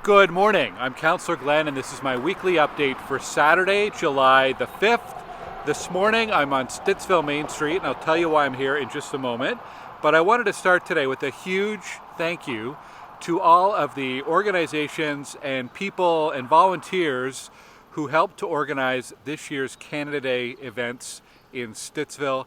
Good morning, I'm Councillor Glen and this is my weekly update for Saturday, July the 5th. This morning I'm on Stittsville Main Street and I'll tell you why I'm here in just a moment. But I wanted to start today with a huge thank you to all of the organizations and people and volunteers who helped to organize this year's Canada Day events in Stittsville.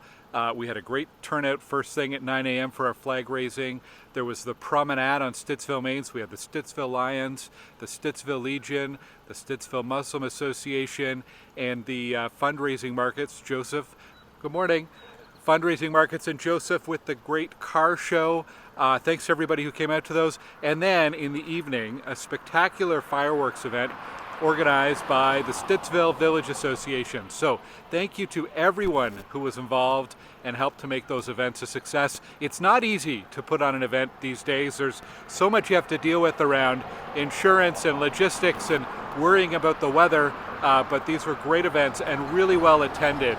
We had a great turnout first thing at 9 a.m. for our flag raising. There was the promenade on Stittsville Main. So we had the Stittsville Lions, the Stittsville Legion, the Stittsville Muslim Association, and the fundraising markets. Joseph, good morning. Fundraising markets and Joseph with the great car show. Thanks to everybody who came out to those. And then in the evening, a spectacular fireworks event organized by the Stittsville Village Association. So thank you to everyone who was involved and helped to make those events a success. It's not easy to put on an event these days. There's so much you have to deal with around insurance and logistics and worrying about the weather, but these were great events and really well attended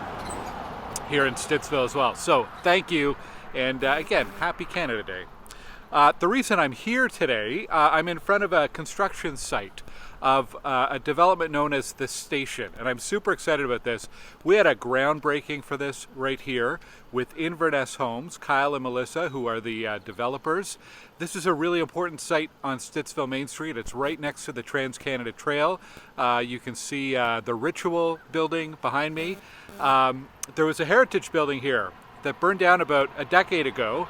here in Stittsville as well. So thank you, and again, happy Canada Day. The reason I'm here today, I'm in front of a construction site of a development known as The Station, and I'm super excited about this. We had a groundbreaking for this right here with Inverness Homes, Kyle and Melissa, who are the developers. This is a really important site on Stittsville Main Street. It's right next to the Trans-Canada Trail. You can see the Ritual building behind me. There was a heritage building here that burned down about a decade ago,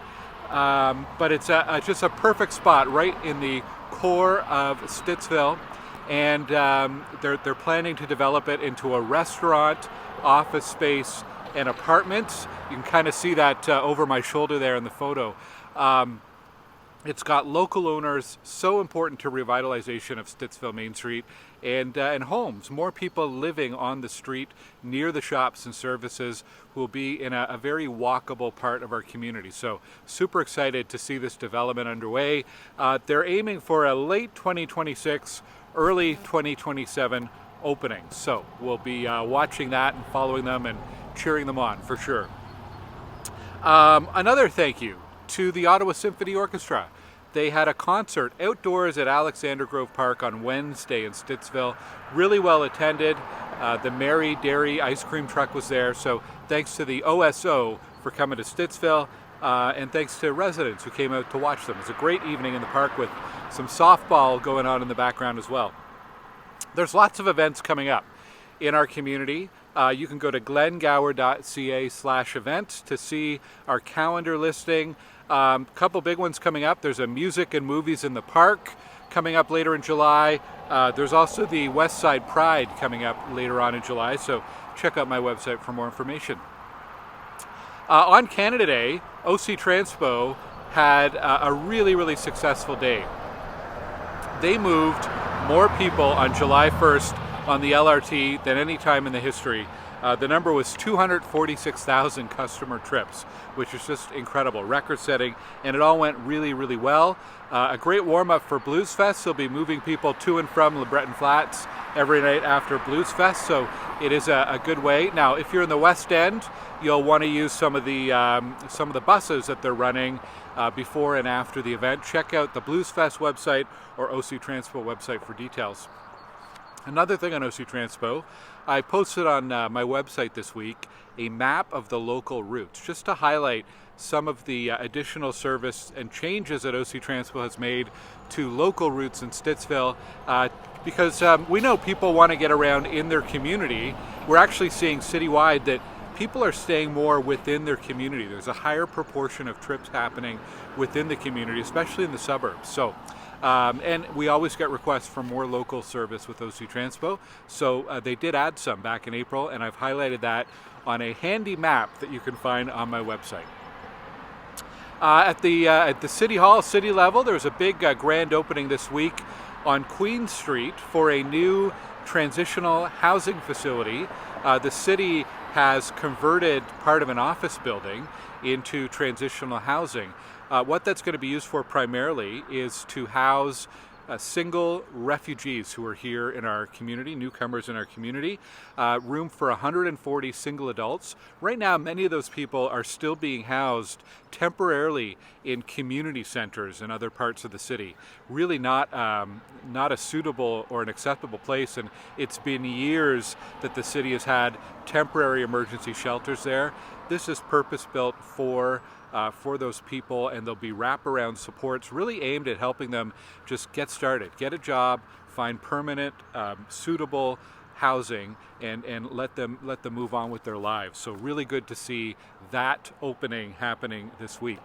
but it's just a perfect spot right in the core of Stittsville. And they're planning to develop it into a restaurant, office space, and apartments. You can kind of see that over my shoulder there in the photo. It's got local owners, so important to revitalization of Stittsville Main Street, and homes. More people living on the street near the shops and services will be in a very walkable part of our community. So super excited to see this development underway. They're aiming for a late 2026, early 2027 opening. So we'll be watching that and following them and cheering them on for sure. Another thank you to the Ottawa Symphony Orchestra. They had a concert outdoors at Alexander Grove Park on Wednesday in Stittsville. Really well attended. The Mary Dairy ice cream truck was there. So thanks to the OSO for coming to Stittsville, and thanks to residents who came out to watch them. It was a great evening in the park with some softball going on in the background as well. There's lots of events coming up in our community. You can go to glengower.ca/events to see our calendar listing. Couple big ones coming up. There's a music and movies in the park coming up later in July. There's also the West Side Pride coming up later on in July, so check out my website for more information. On Canada Day, OC Transpo had a really successful day. They moved more people on July 1st on the LRT than any time in the history. The number was 246,000 customer trips, which is just incredible, record-setting, and it all went really well. A great warm-up for Bluesfest. They'll be moving people to and from LeBreton Flats every night after Bluesfest, so it is a good way. Now, if you're in the West End, you'll want to use some of the buses that they're running before and after the event. Check out the Bluesfest website or OC Transpo website for details. Another thing on OC Transpo, I posted on my website this week a map of the local routes, just to highlight some of the additional service and changes that OC Transpo has made to local routes in Stittsville, because we know people want to get around in their community. We're actually seeing citywide that people are staying more within their community. There's a higher proportion of trips happening within the community, especially in the suburbs. So. And we always get requests for more local service with OC Transpo, so they did add some back in April, and I've highlighted that on a handy map that you can find on my website. At the City Hall, city level, there's a big grand opening this week on Queen Street for a new transitional housing facility. The city has converted part of an office building into transitional housing. What that's going to be used for primarily is to house single refugees who are here in our community, newcomers in our community. Room for 140 single adults. Right now, many of those people are still being housed temporarily in community centers in other parts of the city. Really not a suitable or an acceptable place, and it's been years that the city has had temporary emergency shelters there. This is purpose-built for those people, and there'll be wraparound supports really aimed at helping them just get started, get a job, find permanent, suitable housing, and let them move on with their lives. So really good to see that opening happening this week.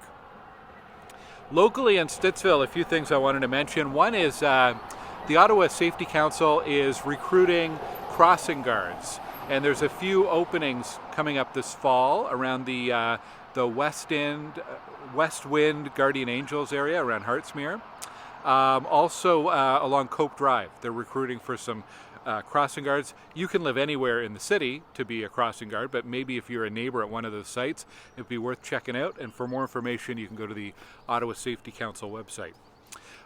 Locally in Stittsville, a few things I wanted to mention. One is the Ottawa Safety Council is recruiting crossing guards, and there's a few openings coming up this fall around the West Wind Guardian Angels area around Hartsmere. Also along Cope Drive, they're recruiting for some crossing guards. You can live anywhere in the city to be a crossing guard, but maybe if you're a neighbor at one of those sites, it'd be worth checking out. And for more information, you can go to the Ottawa Safety Council website.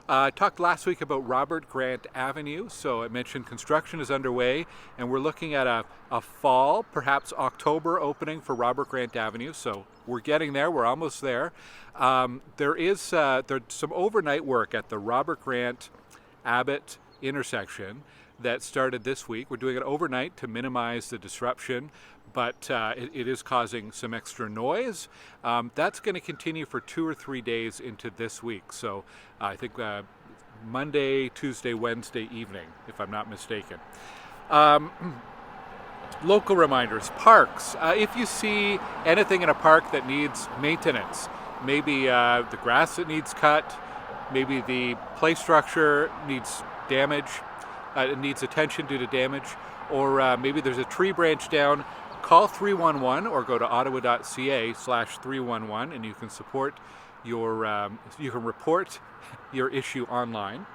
I talked last week about Robert Grant Avenue, so I mentioned construction is underway, and we're looking at a fall, perhaps October opening for Robert Grant Avenue, so we're getting there, we're almost there. There's some overnight work at the Robert Grant Abbott intersection that started this week. We're doing it overnight to minimize the disruption, but it is causing some extra noise. That's going to continue for 2 or 3 days into this week. So I think Monday, Tuesday, Wednesday evening, if I'm not mistaken. Local reminders, parks. If you see anything in a park that needs maintenance, maybe the grass that needs cut, maybe the play structure needs damage, it needs attention due to damage, or maybe there's a tree branch down, call 311 or go to ottawa.ca/311 and you can support your, you can report your issue online.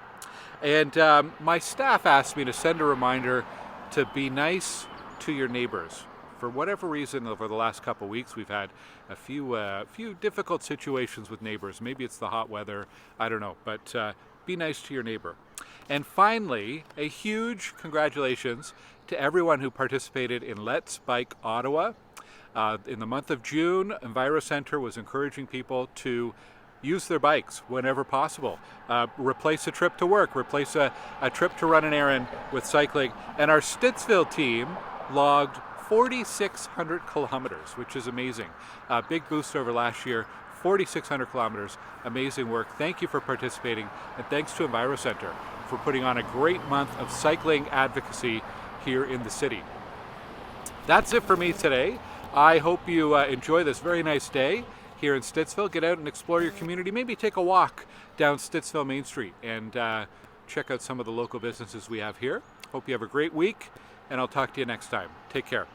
And my staff asked me to send a reminder to be nice to your neighbors. For whatever reason, over the last couple of weeks, we've had a few difficult situations with neighbors. Maybe it's the hot weather, I don't know, but be nice to your neighbor. And finally, a huge congratulations to everyone who participated in Let's Bike Ottawa. In the month of June, EnviroCentre was encouraging people to use their bikes whenever possible. Replace a trip to work, replace a trip to run an errand with cycling. And our Stittsville team logged 4,600 kilometers, which is amazing. A big boost over last year. 4,600 kilometers, amazing work. Thank you for participating, and thanks to EnviroCentre for putting on a great month of cycling advocacy here in the city. That's it for me today. I hope you enjoy this very nice day here in Stittsville. Get out and explore your community. Maybe take a walk down Stittsville Main Street and check out some of the local businesses we have here. Hope you have a great week, and I'll talk to you next time. Take care.